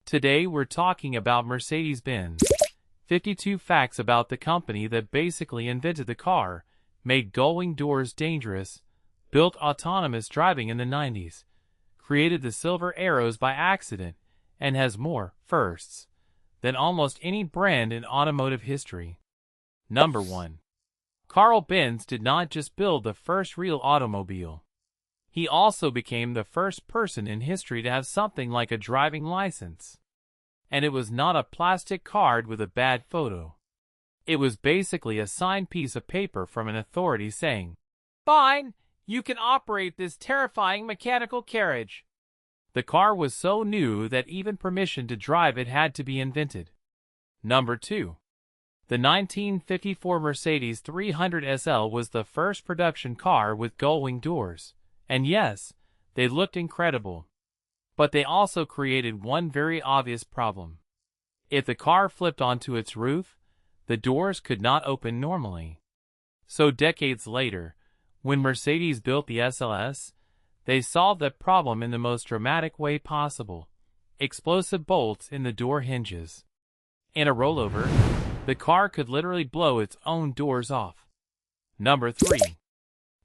Today we're talking about Mercedes-Benz. 52 facts about the company that basically invented the car, made gullwing doors dangerous, built autonomous driving in the 90s, created the silver arrows by accident, and has more firsts than almost any brand in automotive history. Number 1. Carl Benz did not just build the first real automobile. He also became the first person in history to have something like a driving license. And it was not a plastic card with a bad photo. It was basically a signed piece of paper from an authority saying, "Fine, you can operate this terrifying mechanical carriage." The car was so new that even permission to drive it had to be invented. Number 2. The 1954 Mercedes 300 SL was the first production car with gullwing doors. And yes, they looked incredible. But they also created one very obvious problem. If the car flipped onto its roof, the doors could not open normally. So decades later, when Mercedes built the SLS, they solved that problem in the most dramatic way possible: explosive bolts in the door hinges. In a rollover, the car could literally blow its own doors off. Number 3.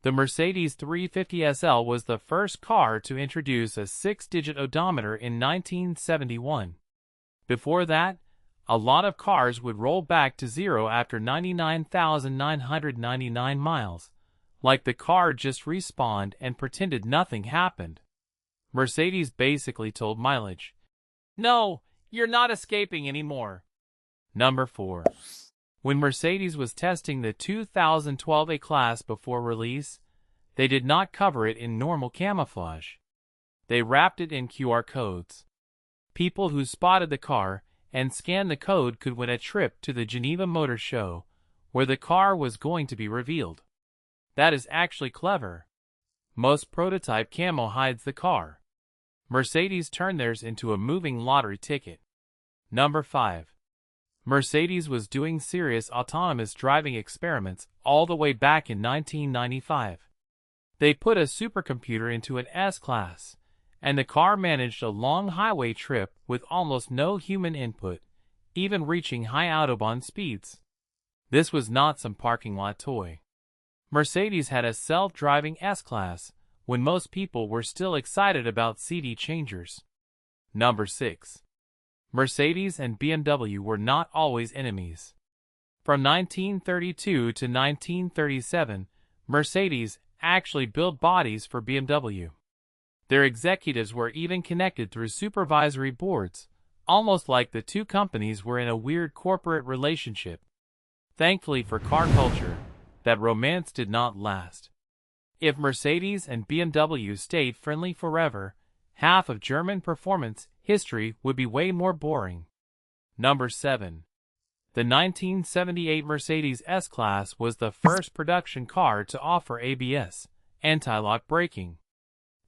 The Mercedes 350 SL was the first car to introduce a 6-digit odometer in 1971. Before that, a lot of cars would roll back to zero after 99,999 miles, like the car just respawned and pretended nothing happened. Mercedes basically told mileage, "No, you're not escaping anymore." Number 4. When Mercedes was testing the 2012 A-Class before release, they did not cover it in normal camouflage. They wrapped it in QR codes. People who spotted the car and scanned the code could win a trip to the Geneva Motor Show, where the car was going to be revealed. That is actually clever. Most prototype camo hides the car. Mercedes turned theirs into a moving lottery ticket. Number 5. Mercedes was doing serious autonomous driving experiments all the way back in 1995. They put a supercomputer into an S-Class, and the car managed a long highway trip with almost no human input, even reaching high autobahn speeds. This was not some parking lot toy. Mercedes had a self-driving S-Class when most people were still excited about CD changers. Number 6. Mercedes and BMW were not always enemies. From 1932 to 1937, Mercedes actually built bodies for BMW. Their executives were even connected through supervisory boards, almost like the two companies were in a weird corporate relationship. Thankfully for car culture, that romance did not last. If Mercedes and BMW stayed friendly forever, half of German performance history would be way more boring. Number 7. The 1978 Mercedes S-Class was the first production car to offer ABS, anti-lock braking.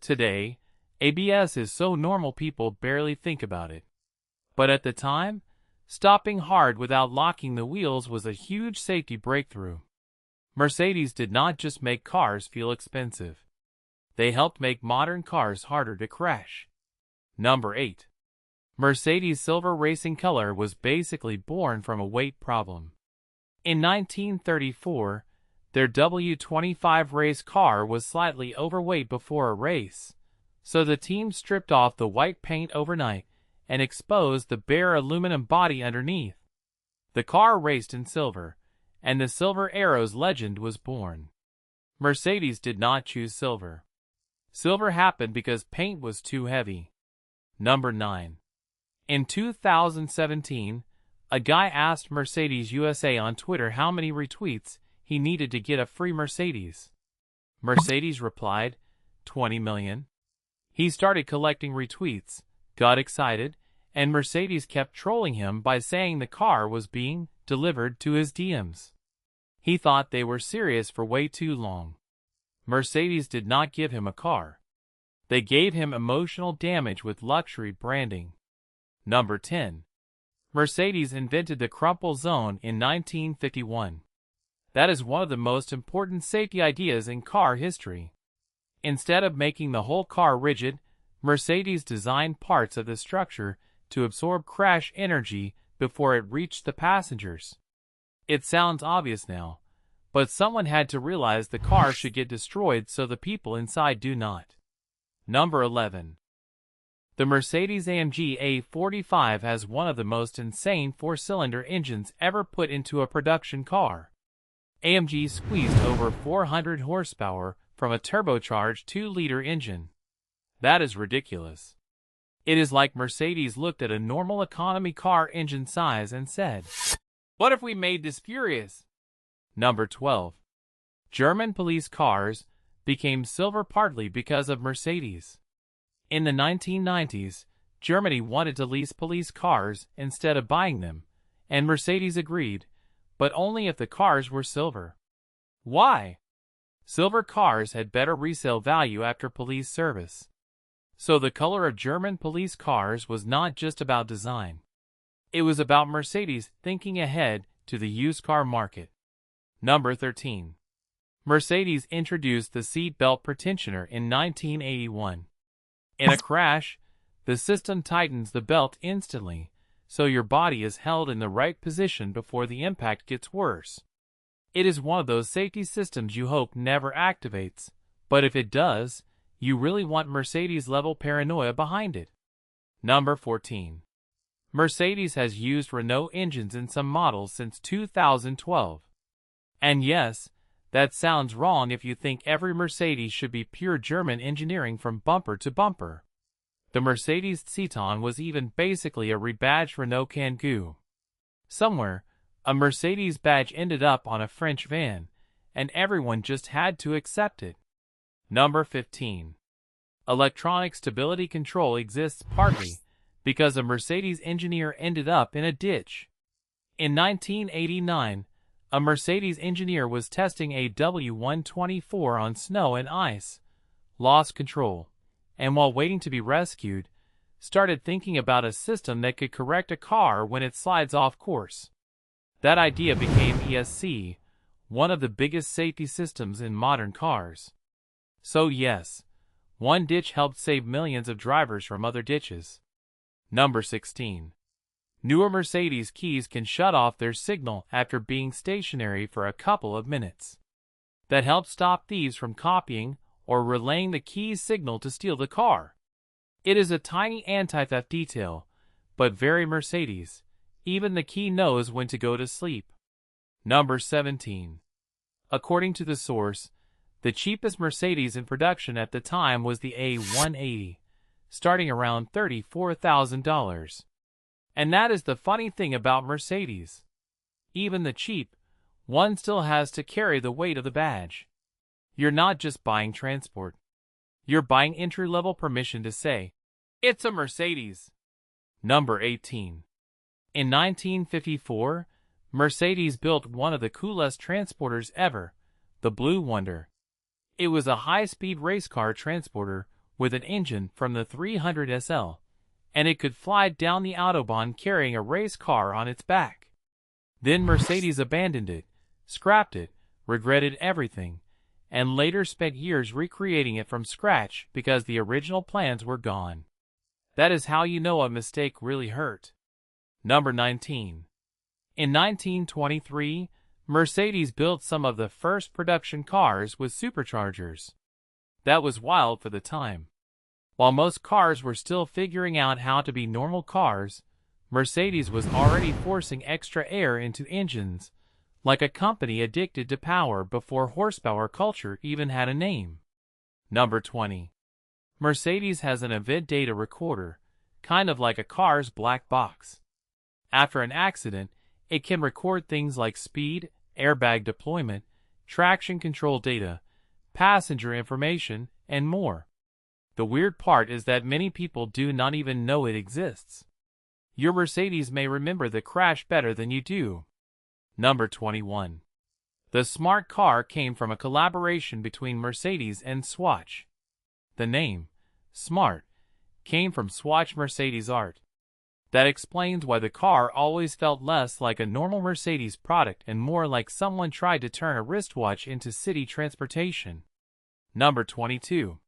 Today, ABS is so normal people barely think about it. But at the time, stopping hard without locking the wheels was a huge safety breakthrough. Mercedes did not just make cars feel expensive. They helped make modern cars harder to crash. Number 8. Mercedes' silver racing color was basically born from a weight problem. In 1934, their W25 race car was slightly overweight before a race, so the team stripped off the white paint overnight and exposed the bare aluminum body underneath. The car raced in silver, and the Silver Arrows legend was born. Mercedes did not choose silver. Silver happened because paint was too heavy. Number 9. In 2017, a guy asked Mercedes USA on Twitter how many retweets he needed to get a free Mercedes. Mercedes replied, 20 million. He started collecting retweets, got excited, and Mercedes kept trolling him by saying the car was being delivered to his DMs. He thought they were serious for way too long. Mercedes did not give him a car. They gave him emotional damage with luxury branding. Number 10. Mercedes invented the crumple zone in 1951. That is one of the most important safety ideas in car history. Instead of making the whole car rigid, Mercedes designed parts of the structure to absorb crash energy before it reached the passengers. It sounds obvious now, but someone had to realize the car should get destroyed so the people inside do not. Number 11. The Mercedes-AMG A45 has one of the most insane four-cylinder engines ever put into a production car. AMG squeezed over 400 horsepower from a turbocharged 2-liter engine. That is ridiculous. It is like Mercedes looked at a normal economy car engine size and said, "What if we made this furious?" Number 12. German police cars became silver partly because of Mercedes. In the 1990s, Germany wanted to lease police cars instead of buying them, and Mercedes agreed, but only if the cars were silver. Why? Silver cars had better resale value after police service. So the color of German police cars was not just about design. It was about Mercedes thinking ahead to the used car market. Number 13. Mercedes introduced the seat belt pretensioner in 1981. In a crash, the system tightens the belt instantly, so your body is held in the right position before the impact gets worse. It is one of those safety systems you hope never activates, but if it does, you really want Mercedes-level paranoia behind it. Number 14. Mercedes has used Renault engines in some models since 2012. And yes, that sounds wrong if you think every Mercedes should be pure German engineering from bumper to bumper. The Mercedes Citan was even basically a rebadged Renault Kangoo. Somewhere, a Mercedes badge ended up on a French van, and everyone just had to accept it. Number 15. Electronic stability control exists partly because a Mercedes engineer ended up in a ditch. In 1989, a Mercedes engineer was testing a W124 on snow and ice, lost control, and while waiting to be rescued, started thinking about a system that could correct a car when it slides off course. That idea became ESC, one of the biggest safety systems in modern cars. So yes, one ditch helped save millions of drivers from other ditches. Number 16. Newer Mercedes keys can shut off their signal after being stationary for a couple of minutes. That helps stop thieves from copying or relaying the key's signal to steal the car. It is a tiny anti-theft detail, but very Mercedes. Even the key knows when to go to sleep. Number 17. According to the source, the cheapest Mercedes in production at the time was the A180, starting around $34,000. And that is the funny thing about Mercedes. Even the cheap one still has to carry the weight of the badge. You're not just buying transport. You're buying entry-level permission to say, "It's a Mercedes." Number 18. In 1954, Mercedes built one of the coolest transporters ever, the Blue Wonder. It was a high-speed race car transporter with an engine from the 300 SL, and it could fly down the Autobahn carrying a race car on its back. Then Mercedes abandoned it, scrapped it, regretted everything, and later spent years recreating it from scratch because the original plans were gone. That is how you know a mistake really hurt. Number 19. In 1923, Mercedes built some of the first production cars with superchargers. That was wild for the time. While most cars were still figuring out how to be normal cars, Mercedes was already forcing extra air into engines, like a company addicted to power before horsepower culture even had a name. Number 20. Mercedes has an event data recorder, kind of like a car's black box. After an accident, it can record things like speed, airbag deployment, traction control data, passenger information, and more. The weird part is that many people do not even know it exists. Your Mercedes may remember the crash better than you do. Number 21. The smart car came from a collaboration between Mercedes and Swatch. The name, Smart, came from Swatch Mercedes art. That explains why the car always felt less like a normal Mercedes product and more like someone tried to turn a wristwatch into city transportation. Number 22.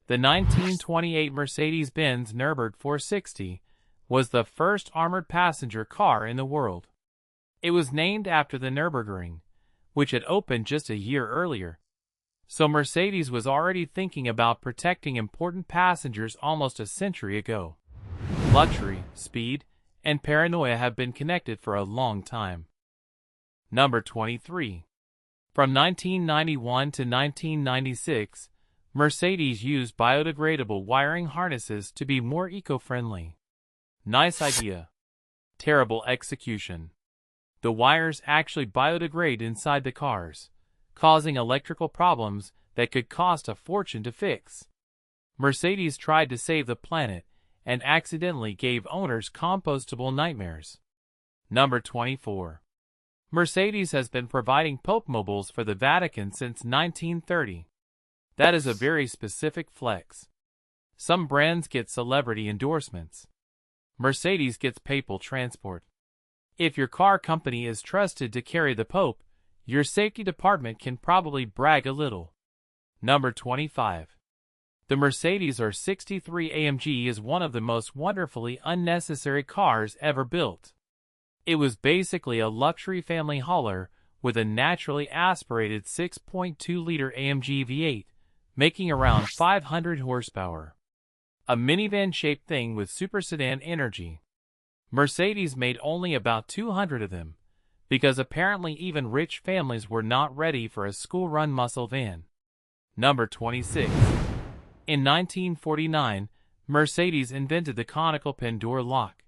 The 1928 Mercedes-Benz Nürburgring 460 was the first armored passenger car in the world. It was named after the Nürburgring, which had opened just a year earlier. So Mercedes was already thinking about protecting important passengers almost a century ago. Luxury, speed, and paranoia have been connected for a long time. Number 23. From 1991 to 1996, Mercedes used biodegradable wiring harnesses to be more eco-friendly. Nice idea. Terrible execution. The wires actually biodegrade inside the cars, causing electrical problems that could cost a fortune to fix. Mercedes tried to save the planet and accidentally gave owners compostable nightmares. Number 24. Mercedes has been providing Pope mobiles for the Vatican since 1930. That is a very specific flex. Some brands get celebrity endorsements. Mercedes gets papal transport. If your car company is trusted to carry the Pope, your safety department can probably brag a little. Number 25. The Mercedes R63 AMG is one of the most wonderfully unnecessary cars ever built. It was basically a luxury family hauler with a naturally aspirated 6.2-liter AMG V8, making around 500 horsepower. A minivan-shaped thing with super sedan energy. Mercedes made only about 200 of them, because apparently even rich families were not ready for a school-run muscle van. Number 26. In 1949, Mercedes invented the conical pin door lock,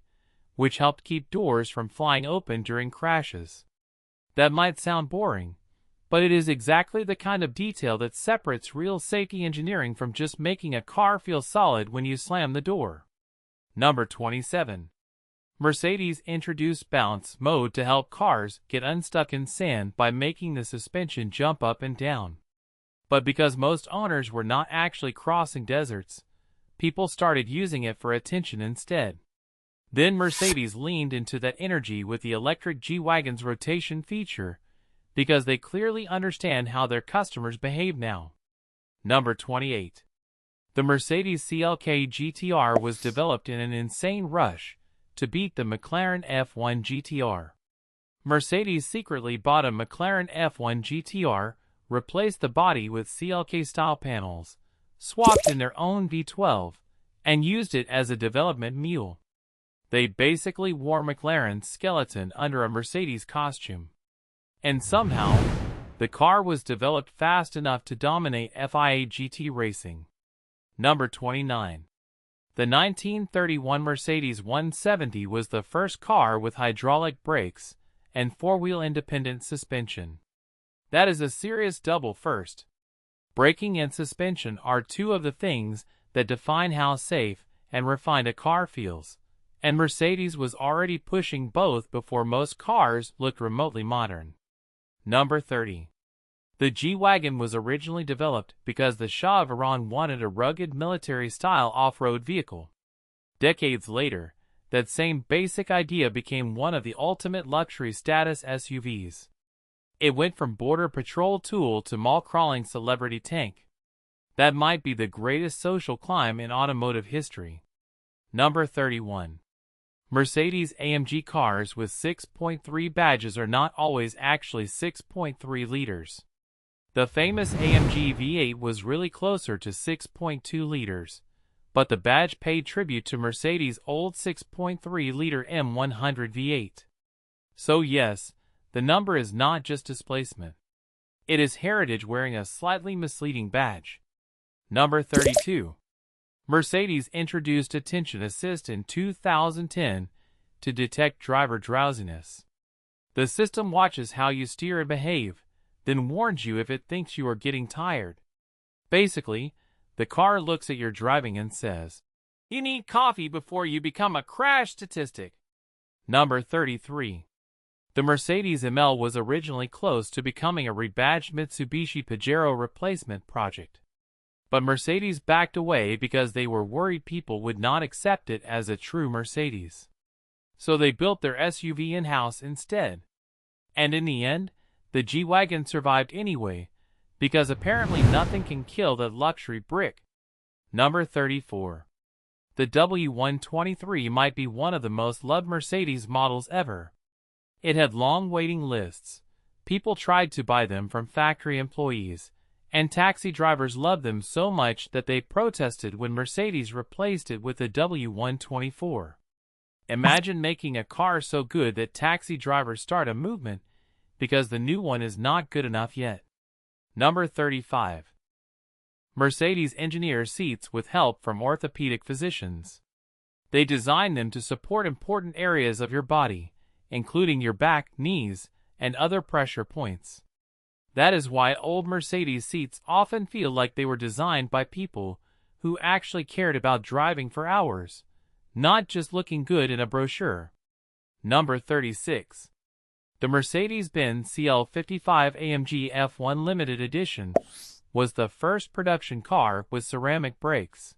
which helped keep doors from flying open during crashes. That might sound boring, but it is exactly the kind of detail that separates real safety engineering from just making a car feel solid when you slam the door. Number 27. Mercedes introduced bounce mode to help cars get unstuck in sand by making the suspension jump up and down. But because most owners were not actually crossing deserts, people started using it for attention instead. Then Mercedes leaned into that energy with the electric G-Wagon's rotation feature, because they clearly understand how their customers behave now. Number 28. The Mercedes CLK GTR was developed in an insane rush to beat the McLaren F1 GTR. Mercedes secretly bought a McLaren F1 GTR, replaced the body with CLK-style panels, swapped in their own V12, and used it as a development mule. They basically wore McLaren's skeleton under a Mercedes costume. And somehow, the car was developed fast enough to dominate FIA GT racing. Number 29. The 1931 Mercedes 170 was the first car with hydraulic brakes and four-wheel independent suspension. That is a serious double first. Braking and suspension are two of the things that define how safe and refined a car feels, and Mercedes was already pushing both before most cars looked remotely modern. Number 30. The G-Wagon was originally developed because the Shah of Iran wanted a rugged military-style off-road vehicle. Decades later, that same basic idea became one of the ultimate luxury status SUVs. It went from border patrol tool to mall-crawling celebrity tank. That might be the greatest social climb in automotive history. Number 31. Mercedes-AMG cars with 6.3 badges are not always actually 6.3 liters. The famous AMG V8 was really closer to 6.2 liters, but the badge paid tribute to Mercedes' old 6.3-liter M100 V8. So yes, the number is not just displacement. It is heritage wearing a slightly misleading badge. Number 32. Mercedes introduced Attention Assist in 2010 to detect driver drowsiness. The system watches how you steer and behave, then warns you if it thinks you are getting tired. Basically, the car looks at your driving and says, "You need coffee before you become a crash statistic." Number 33. The Mercedes ML was originally close to becoming a rebadged Mitsubishi Pajero replacement project. But Mercedes backed away because they were worried people would not accept it as a true Mercedes. So they built their SUV in-house instead. And in the end, the G-Wagon survived anyway, because apparently nothing can kill that luxury brick. Number 34. The W123 might be one of the most loved Mercedes models ever. It had long waiting lists. People tried to buy them from factory employees, and taxi drivers loved them so much that they protested when Mercedes replaced it with the W124. Imagine making a car so good that taxi drivers start a movement because the new one is not good enough yet. Number 35. Mercedes engineers seats with help from orthopedic physicians. They designed them to support important areas of your body, including your back, knees, and other pressure points. That is why old Mercedes seats often feel like they were designed by people who actually cared about driving for hours, not just looking good in a brochure. Number 36. The Mercedes-Benz CL55 AMG F1 Limited Edition was the first production car with ceramic brakes.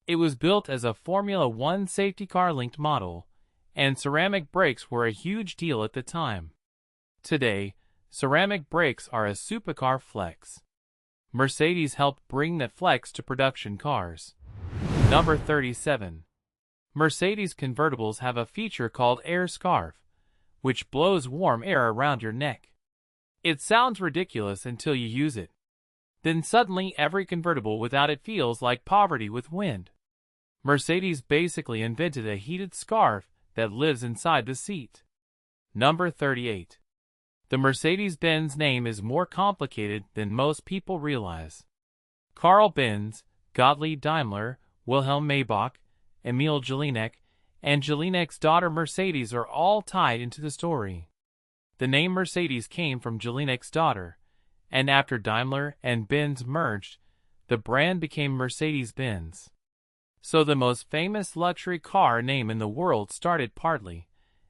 It was built as a Formula One safety car-linked model, and ceramic brakes were a huge deal at the time. Today, ceramic brakes are a supercar flex. Mercedes helped bring that flex to production cars. Number 37. Mercedes convertibles have a feature called air scarf, which blows warm air around your neck. It sounds ridiculous until you use it. Then suddenly every convertible without it feels like poverty with wind. Mercedes basically invented a heated scarf that lives inside the seat. Number 38. The Mercedes-Benz name is more complicated than most people realize. Carl Benz, Gottlieb Daimler, Wilhelm Maybach, Emil Jelinek, and Jelinek's daughter Mercedes are all tied into the story. The name Mercedes came from Jelinek's daughter, and after Daimler and Benz merged, the brand became Mercedes-Benz. So the most famous luxury car name in the world started partly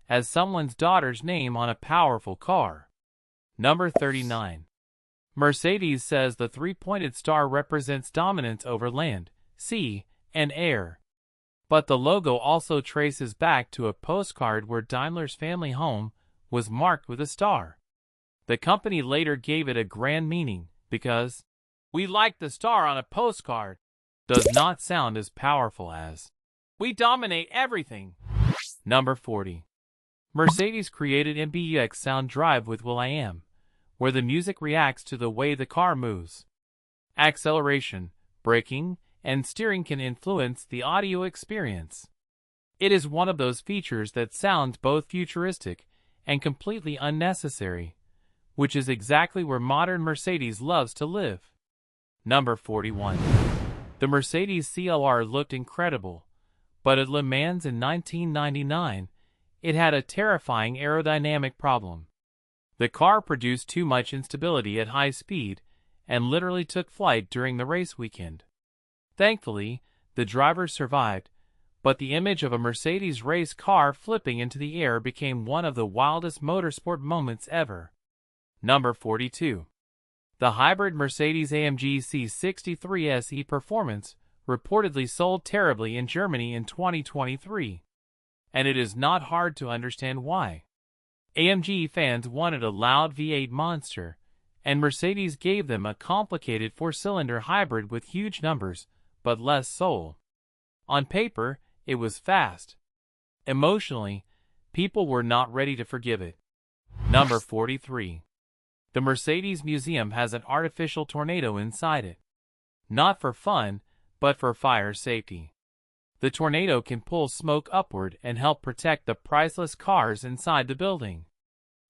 as someone's daughter's name on a powerful car. Number 39. Mercedes says the three-pointed star represents dominance over land, sea, and air. But the logo also traces back to a postcard where Daimler's family home was marked with a star. The company later gave it a grand meaning because "we like the star on a postcard" does not sound as powerful as "we dominate everything." Number 40. Mercedes created MBUX Sound Drive with will.i.am, where the music reacts to the way the car moves. Acceleration, braking, and steering can influence the audio experience. It is one of those features that sounds both futuristic and completely unnecessary, which is exactly where modern Mercedes loves to live. Number 41. The Mercedes CLR looked incredible, but at Le Mans in 1999, it had a terrifying aerodynamic problem. The car produced too much instability at high speed and literally took flight during the race weekend. Thankfully, the driver survived, but the image of a Mercedes race car flipping into the air became one of the wildest motorsport moments ever. Number 42. The hybrid Mercedes-AMG C63 SE Performance reportedly sold terribly in Germany in 2023. And it is not hard to understand why. AMG fans wanted a loud V8 monster, and Mercedes gave them a complicated four-cylinder hybrid with huge numbers, but less soul. On paper, it was fast. Emotionally, people were not ready to forgive it. Number 43. The Mercedes Museum has an artificial tornado inside it. Not for fun, but for fire safety. The tornado can pull smoke upward and help protect the priceless cars inside the building.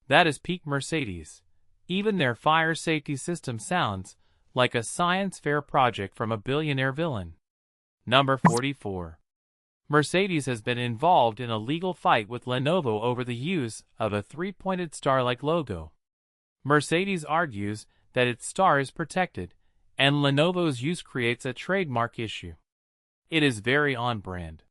That is peak Mercedes. Even their fire safety system sounds like a science fair project from a billionaire villain. Number 44. Mercedes has been involved in a legal fight with Lenovo over the use of a three-pointed star-like logo. Mercedes argues that its star is protected, and Lenovo's use creates a trademark issue. It is very on-brand.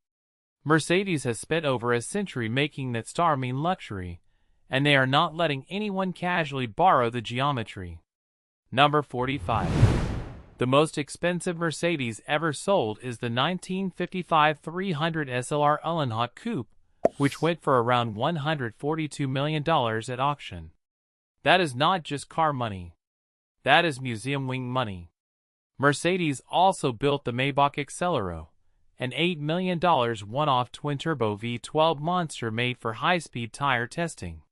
Mercedes has spent over a century making that star mean luxury, and they are not letting anyone casually borrow the geometry. Number 45. The most expensive Mercedes ever sold is the 1955 300 SLR Uhlenhaut Coupe, which went for around $142 million at auction. That is not just car money. That is museum wing money. Mercedes also built the Maybach Accelero, an $8 million one-off twin-turbo V12 monster made for high-speed tire testing.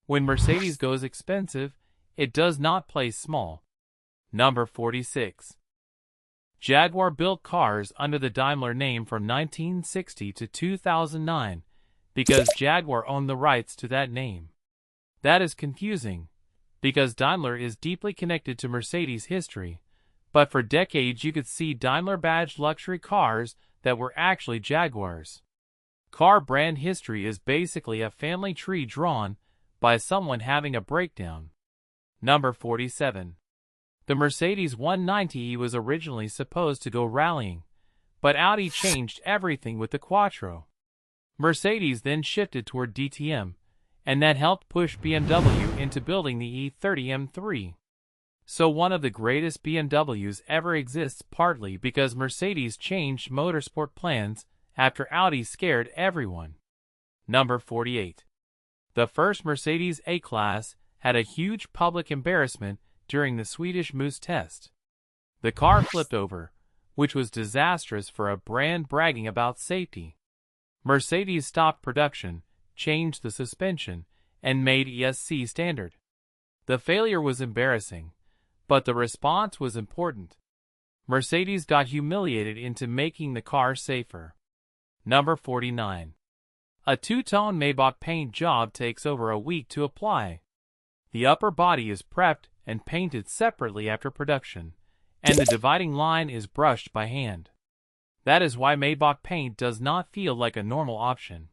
When Mercedes goes expensive, it does not play small. Number 46. Jaguar built cars under the Daimler name from 1960 to 2009 because Jaguar owned the rights to that name. That is confusing, because Daimler is deeply connected to Mercedes history, but for decades you could see Daimler-badged luxury cars that were actually Jaguars. Car brand history is basically a family tree drawn by someone having a breakdown. Number 47. The Mercedes 190e was originally supposed to go rallying, but Audi changed everything with the Quattro. Mercedes then shifted toward DTM, and that helped push BMW into building the E30 M3. So one of the greatest BMWs ever exists partly because Mercedes changed motorsport plans after Audi scared everyone. Number 48. The first Mercedes A-Class had a huge public embarrassment during the Swedish Moose test. The car flipped over, which was disastrous for a brand bragging about safety. Mercedes stopped production, changed the suspension, and made ESC standard. The failure was embarrassing, but the response was important. Mercedes got humiliated into making the car safer. Number 49. A two-tone Maybach paint job takes over a week to apply. The upper body is prepped and painted separately after production, and the dividing line is brushed by hand. That is why Maybach paint does not feel like a normal option.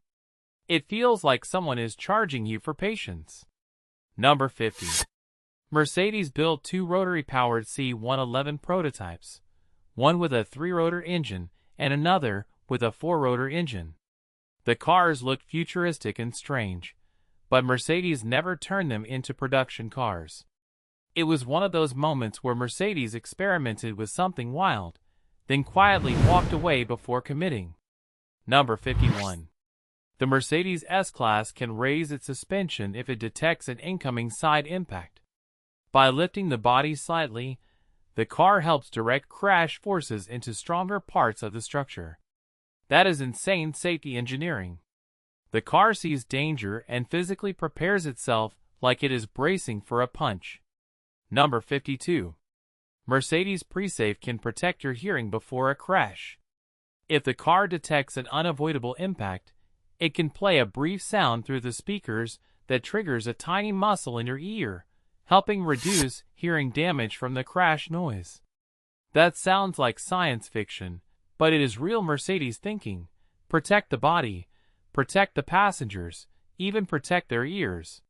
It feels like someone is charging you for patience. Number 50. Mercedes built two rotary-powered C111 prototypes, one with a 3-rotor engine and another with a 4-rotor engine. The cars looked futuristic and strange, but Mercedes never turned them into production cars. It was one of those moments where Mercedes experimented with something wild, then quietly walked away before committing. Number 51. The Mercedes S-Class can raise its suspension if it detects an incoming side impact. By lifting the body slightly, the car helps direct crash forces into stronger parts of the structure. That is insane safety engineering. The car sees danger and physically prepares itself like it is bracing for a punch. Number 52. Mercedes Pre-Safe can protect your hearing before a crash. If the car detects an unavoidable impact, it can play a brief sound through the speakers that triggers a tiny muscle in your ear, helping reduce hearing damage from the crash noise. That sounds like science fiction, but it is real Mercedes thinking. Protect the body, protect the passengers, even protect their ears.